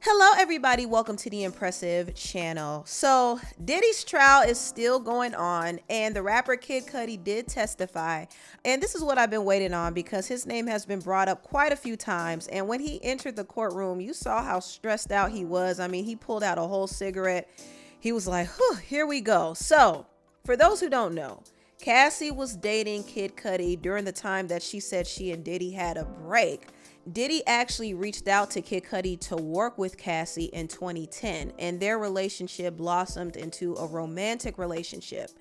Hello everybody, welcome to the Empressive channel. So Diddy's trial is still going on and the rapper Kid Cudi did testify. And this is what I've been waiting on because his name has been brought up quite a few times. And when he entered the courtroom, you saw how stressed out he was. I mean, he pulled out a whole cigarette. He was like, whew, here we go. So for those who don't know, Cassie was dating Kid Cudi during the time that she said she and Diddy had a break. Diddy actually reached out to Kid Cudi to work with Cassie in 2010, and their relationship blossomed into a romantic relationship.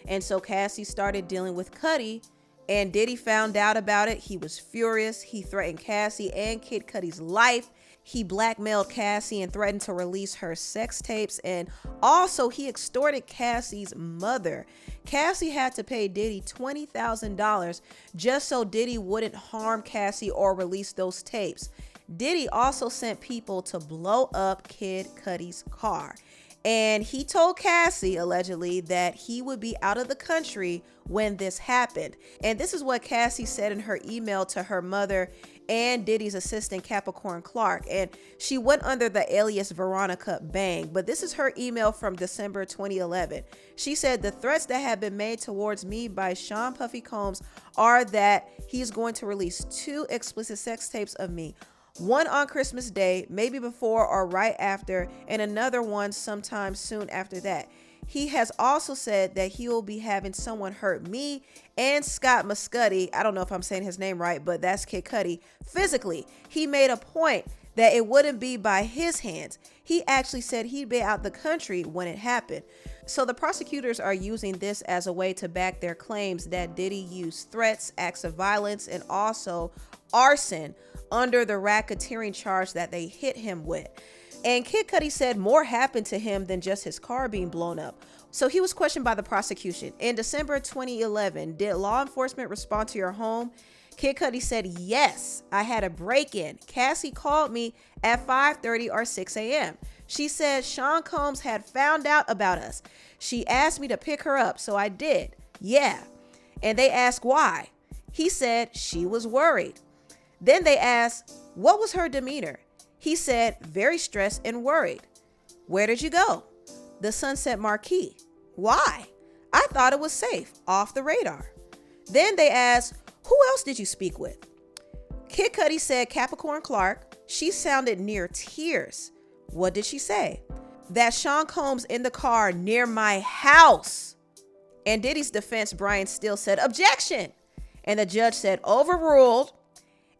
And so Cassie started dealing with Cudi, and Diddy found out about it. He was furious. He threatened Cassie and Kid Cudi's life. He blackmailed Cassie and threatened to release her sex tapes. And also he extorted Cassie's mother. Cassie had to pay Diddy $20,000 just so Diddy wouldn't harm Cassie or release those tapes. Diddy also sent people to blow up Kid Cudi's car. And he told Cassie, allegedly, that he would be out of the country when this happened. And this is what Cassie said in her email to her mother and Diddy's assistant, Capricorn Clark. And she went under the alias Veronica Bang. But this is her email from December 2011. She said, the threats that have been made towards me by Sean Puffy Combs are that he's going to release 2 explicit sex tapes of me. One on Christmas Day, maybe before or right after, and another one sometime soon after that. He has also said that he will be having someone hurt me and Scott Muscudi. I don't know if I'm saying his name right, but that's Kid Cudi. Physically, he made a point that it wouldn't be by his hands. He actually said he'd be out the country when it happened. So the prosecutors are using this as a way to back their claims that Diddy used threats, acts of violence, and also arson under the racketeering charge that they hit him with. And Kid Cudi said more happened to him than just his car being blown up. So he was questioned by the prosecution. In December 2011, did law enforcement respond to your home? Kid Cudi said, yes, I had a break-in. Cassie called me at 5:30 or 6 a.m. She said Sean Combs had found out about us. She asked me to pick her up, so I did. Yeah. And they asked why. He said she was worried. Then they asked, what was her demeanor? He said, very stressed and worried. Where did you go? The Sunset Marquee. Why? I thought it was safe, off the radar. Then they asked, who else did you speak with? Kid Cudi said Capricorn Clark. She sounded near tears. What did she say? That Sean Combs in the car near my house. And Diddy's defense, Brian Steele, said, objection. And the judge said, overruled.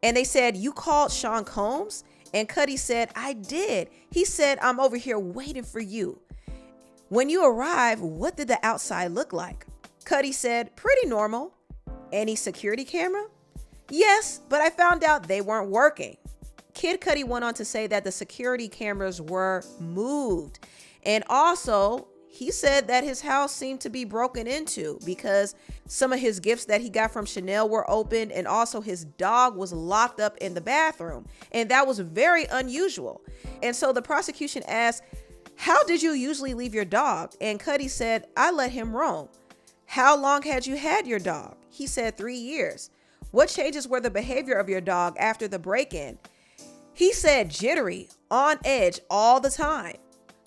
And they said, you called Sean Combs? And Cudi said, I did. He said, I'm over here waiting for you. When you arrived, what did the outside look like? Cudi said, pretty normal. Any security camera? Yes, but I found out they weren't working. Kid Cudi went on to say that the security cameras were moved. And also, he said that his house seemed to be broken into because some of his gifts that he got from Chanel were opened, and also his dog was locked up in the bathroom. And that was very unusual. And so the prosecution asked, how did you usually leave your dog? And Cudi said, I let him roam. How long had you had your dog? He said 3 years. What changes were the behavior of your dog after the break-in? He said jittery, on edge all the time.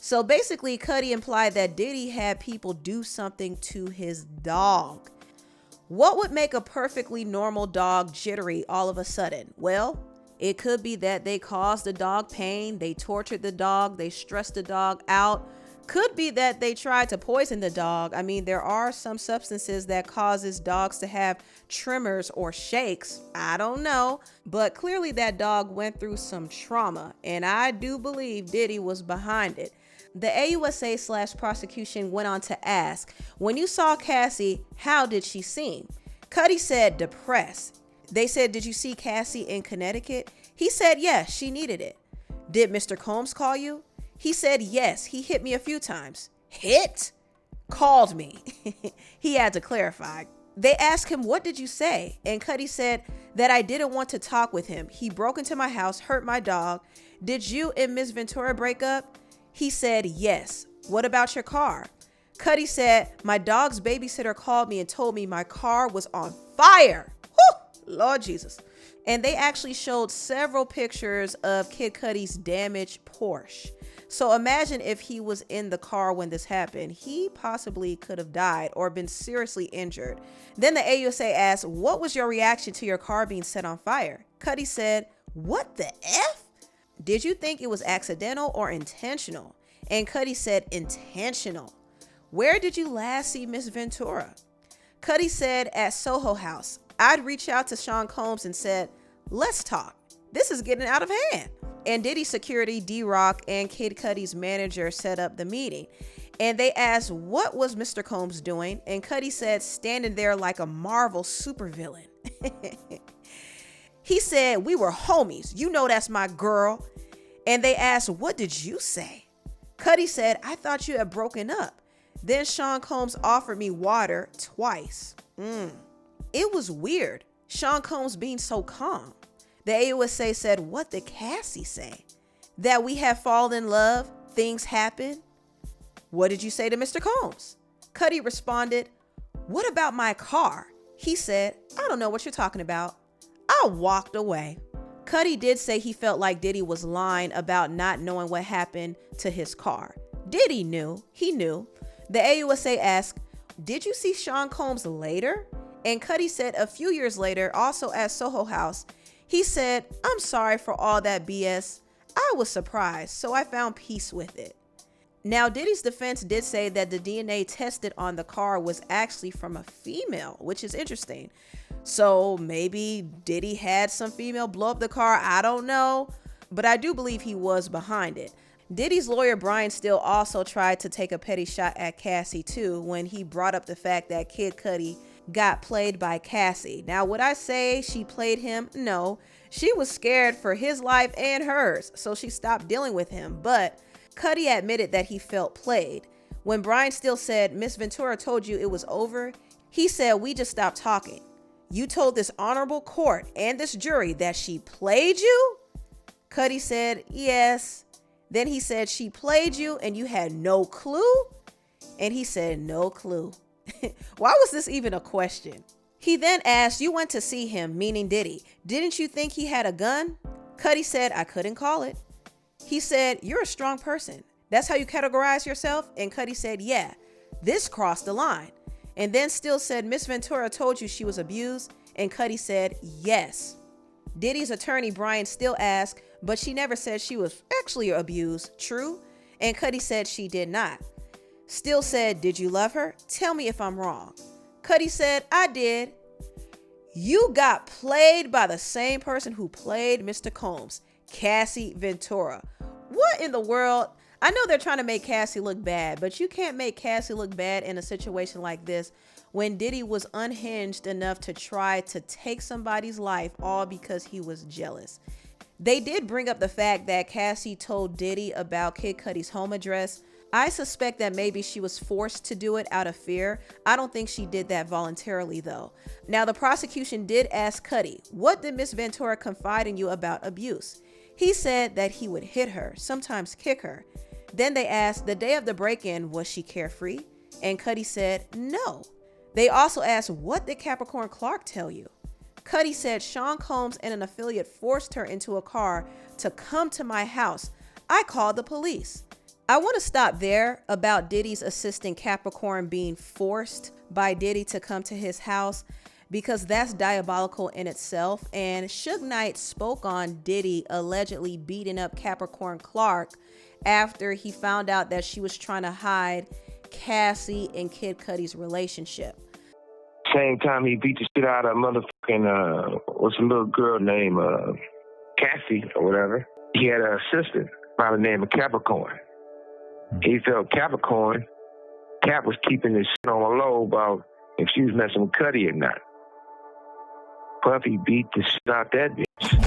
So basically, Cudi implied that Diddy had people do something to his dog. What would make a perfectly normal dog jittery all of a sudden? Well, it could be that they caused the dog pain, they tortured the dog, they stressed the dog out. Could be that they tried to poison the dog. I mean, there are some substances that causes dogs to have tremors or shakes. I don't know, but clearly that dog went through some trauma, and I do believe Diddy was behind it. The AUSA/prosecution went on to ask, when you saw Cassie, how did she seem? Cudi said depressed. They said, did you see Cassie in Connecticut? He said, yes, she needed it. Did Mr. Combs call you? He said, yes, he hit me a few times. Hit? Called me. He had to clarify. They asked him, what did you say? And Cudi said that I didn't want to talk with him. He broke into my house, hurt my dog. Did you and Miss Ventura break up? He said, yes. What about your car? Cudi said, my dog's babysitter called me and told me my car was on fire. Whew! Lord Jesus. And they actually showed several pictures of Kid Cudi's damaged Porsche. So imagine if he was in the car when this happened. He possibly could have died or been seriously injured. Then the AUSA asked, what was your reaction to your car being set on fire? Cudi said, what the F? Did you think it was accidental or intentional? And Cudi said, intentional. Where did you last see Miss Ventura? Cudi said, at Soho House. I'd reach out to Sean Combs and said, let's talk. This is getting out of hand. And Diddy security, D-Rock, and Kid Cudi's manager set up the meeting. And they asked, what was Mr. Combs doing? And Cudi said, standing there like a Marvel supervillain. He said, we were homies. You know that's my girl. And they asked, what did you say? Cudi said, I thought you had broken up. Then Sean Combs offered me water twice. It was weird. Sean Combs being so calm. The AUSA said, what did Cassie say? That we have fallen in love, things happen. What did you say to Mr. Combs? Cudi responded, what about my car? He said, I don't know what you're talking about. I walked away. Cudi did say he felt like Diddy was lying about not knowing what happened to his car. Diddy knew. He knew. The AUSA asked, did you see Sean Combs later? And Cudi said a few years later, also at Soho House, he said, I'm sorry for all that BS. I was surprised, so I found peace with it. Now, Diddy's defense did say that the DNA tested on the car was actually from a female, which is interesting. So maybe Diddy had some female blow up the car. I don't know, but I do believe he was behind it. Diddy's lawyer, Brian Steele, also tried to take a petty shot at Cassie too when he brought up the fact that Kid Cudi got played by Cassie. Now, would I say she played him? No, she was scared for his life and hers, so she stopped dealing with him. But Cudi admitted that he felt played. When Brian Steele said, Miss Ventura told you it was over, he said, we just stopped talking. You told this honorable court and this jury that she played you? Cudi said, yes. Then he said, she played you and you had no clue? And he said, no clue. Why was this even a question? He then asked, you went to see him, meaning Diddy. Didn't you think he had a gun? Cudi said, I couldn't call it. He said, you're a strong person. That's how you categorize yourself? And Cudi said, yeah, this crossed the line. And then Steele said, Miss Ventura told you she was abused? And Cudi said, yes. Diddy's attorney, Brian Steele, asked, but she never said she was actually abused, true? And Cudi said she did not. Steele said, did you love her? Tell me if I'm wrong. Cudi said, I did. You got played by the same person who played Mr. Combs, Cassie Ventura. What in the world? I know they're trying to make Cassie look bad, but you can't make Cassie look bad in a situation like this when Diddy was unhinged enough to try to take somebody's life all because he was jealous. They did bring up the fact that Cassie told Diddy about Kid Cudi's home address. I suspect that maybe she was forced to do it out of fear. I don't think she did that voluntarily though. Now the prosecution did ask Cudi, what did Miss Ventura confide in you about abuse? He said that he would hit her, sometimes kick her. Then they asked, the day of the break-in, was she carefree? And Cudi said, no. They also asked, what did Capricorn Clark tell you? Cudi said, Sean Combs and an affiliate forced her into a car to come to my house. I called the police. I want to stop there about Diddy's assistant Capricorn being forced by Diddy to come to his house, because that's diabolical in itself. And Suge Knight spoke on Diddy allegedly beating up Capricorn Clark after he found out that she was trying to hide Cassie and Kid Cudi's relationship. Same time he beat the shit out of motherfucking, what's a little girl named Cassie or whatever. He had an assistant by the name of Capricorn. He felt Capricorn, Cap was keeping his shit on the low about if she was messing with Cudi or not. Puffy beat the shit out that bitch.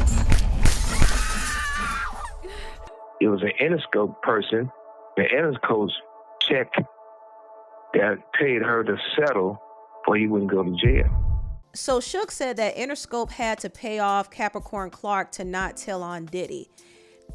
It was an Interscope person, the Interscope check that paid her to settle or he wouldn't go to jail. So Suge said that Interscope had to pay off Capricorn Clark to not tell on Diddy.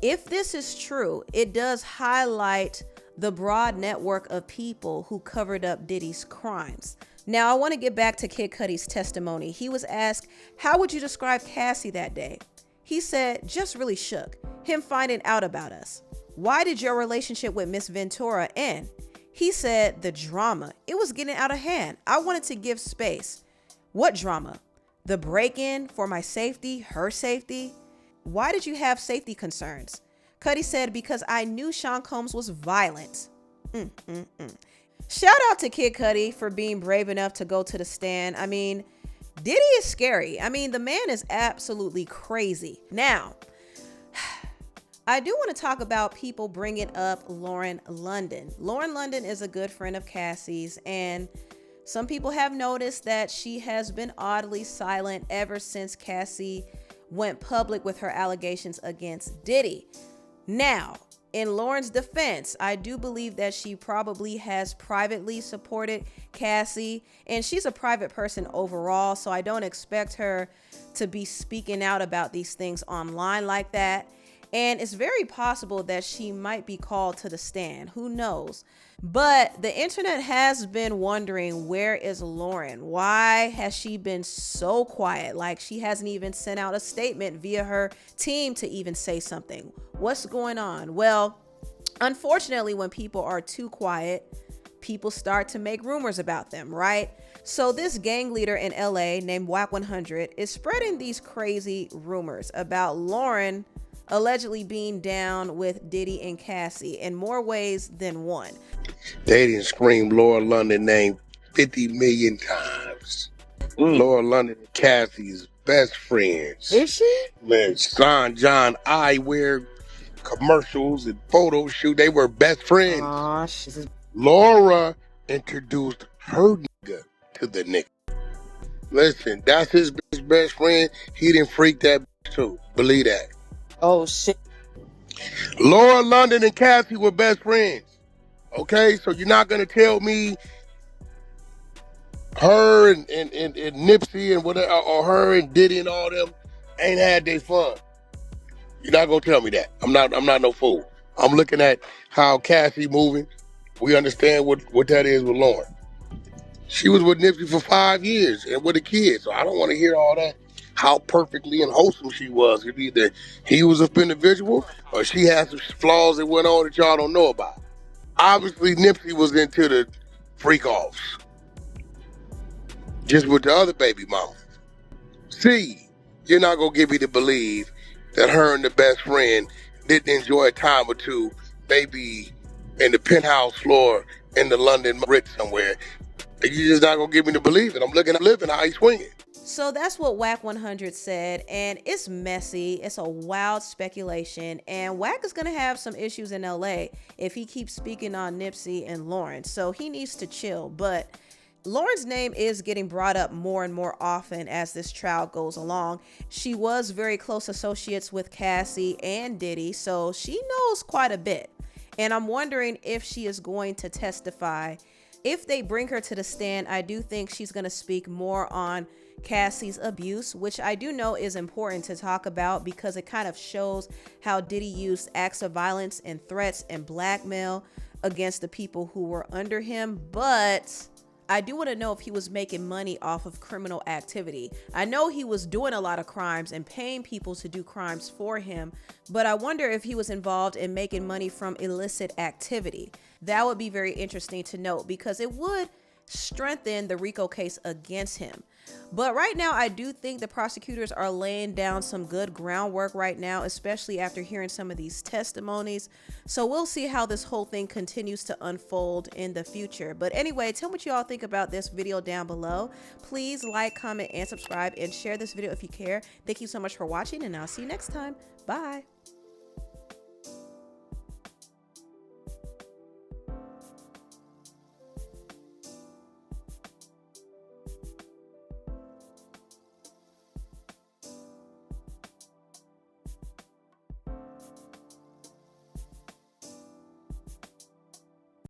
If this is true, it does highlight the broad network of people who covered up Diddy's crimes. Now, I want to get back to Kid Cudi's testimony. He was asked, how would you describe Cassie that day? He said, just really shook. Him finding out about us. Why did your relationship with Miss Ventura end? He said, the drama. It was getting out of hand. I wanted to give space. What drama? The break-in for my safety, her safety? Why did you have safety concerns? Cudi said, because I knew Sean Combs was violent. Shout out to Kid Cudi for being brave enough to go to the stand. I mean, Diddy is scary. I mean, the man is absolutely crazy. Now, I do want to talk about people bringing up Lauren London. Lauren London is a good friend of Cassie's, and some people have noticed that she has been oddly silent ever since Cassie went public with her allegations against Diddy. Now, in Lauren's defense, I do believe that she probably has privately supported Cassie, and she's a private person overall, so I don't expect her to be speaking out about these things online like that. And it's very possible that she might be called to the stand. Who knows? But the internet has been wondering, where is Lauren? Why has she been so quiet? Like, she hasn't even sent out a statement via her team to even say something. What's going on? Well, unfortunately, when people are too quiet, people start to make rumors about them, right? So this gang leader in LA named Wack 100 is spreading these crazy rumors about Lauren allegedly being down with Diddy and Cassie in more ways than one. They didn't scream Laura London name 50 million times. Laura London and Cassie's best friends. Is she? Man, John eyewear commercials and photo shoot. They were best friends. Aw, she's... Laura introduced her nigga to the nigga. Listen, that's his best friend. He didn't freak that too. Believe that. Oh, shit. Laura London and Cassie were best friends. Okay, so you're not gonna tell me her and Nipsey and whatever, or her and Diddy and all them ain't had their fun. You're not gonna tell me that. I'm not no fool. I'm looking at how Cassie moving. We understand what that is with Lauren. She was with Nipsey for 5 years and with a kid, so I don't want to hear all that. How perfectly and wholesome she was. Either he was an individual or she had some flaws that went on that y'all don't know about. Obviously, Nipsey was into the freak-offs. Just with the other baby mama. See, you're not going to get me to believe that her and the best friend didn't enjoy a time or two, maybe in the penthouse floor in the London Ritz somewhere. You're just not going to get me to believe it. I'm looking at living how he's swinging. So that's what Wack 100 said, and it's messy. It's a wild speculation, and Wack is going to have some issues in LA if he keeps speaking on Nipsey and Lauren, so he needs to chill. But Lauren's name is getting brought up more and more often as this trial goes along. She was very close associates with Cassie and Diddy, so she knows quite a bit. And I'm wondering if she is going to testify. If they bring her to the stand, I do think she's going to speak more on Cassie's abuse, which I do know is important to talk about because it kind of shows how Diddy used acts of violence and threats and blackmail against the people who were under him. But I do want to know if he was making money off of criminal activity. I know he was doing a lot of crimes and paying people to do crimes for him, but I wonder if he was involved in making money from illicit activity. That would be very interesting to note because it would strengthen the RICO case against him. But right now, I do think the prosecutors are laying down some good groundwork right now, especially after hearing some of these testimonies. So we'll see how this whole thing continues to unfold in the future. But anyway, tell me what you all think about this video down below. Please like, comment, and subscribe, and share this video if you care. Thank you so much for watching, and I'll see you next time. Bye.